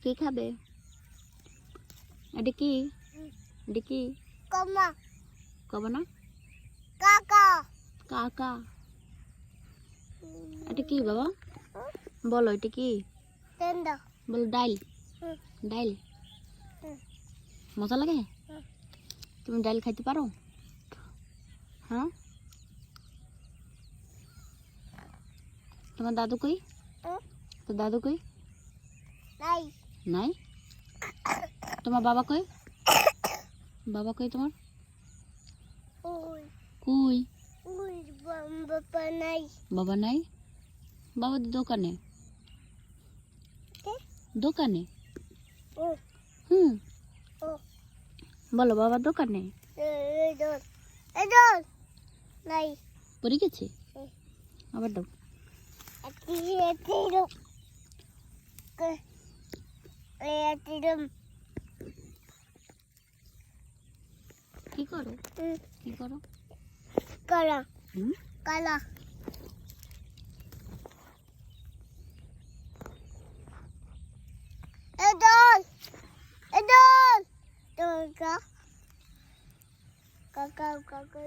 কে খাবে? এটা কি? এটা কি? কমা কবে না? কাকা কাকা। এটা কি বাবা? বলো এটা কি? তেন্দা বলো ডাইল। ডাইল মজা লাগে? তুমি ডাইল খাইতে পারো? হ্যাঁ। তোমার দাদু কই? তো দাদু কই? নাই নাই। তোমার বাবা কই? বাবা কই তোমার? ওই কই? ওই বাবা নাই বাবা নাই। বাবা তো দোকানে। দোকানে? ও হুম। ও বলো বাবা দোকানে। এদল এদল নাই পড়ে গেছে। আবার দাও। এতিরম এতিরম কি করো? কি করো? কালা হুম। কালা এদল এদল কাকা কাকা কাকা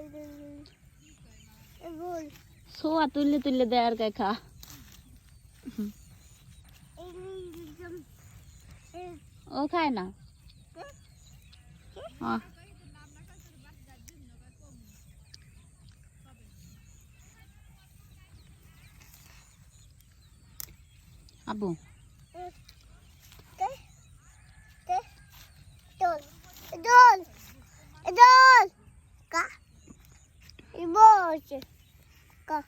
বল সোয়া তুললে তুললে দেয় আর কে খা। ও খায় না। আব্বু Idol, idol, idol, ka, ibo, ka.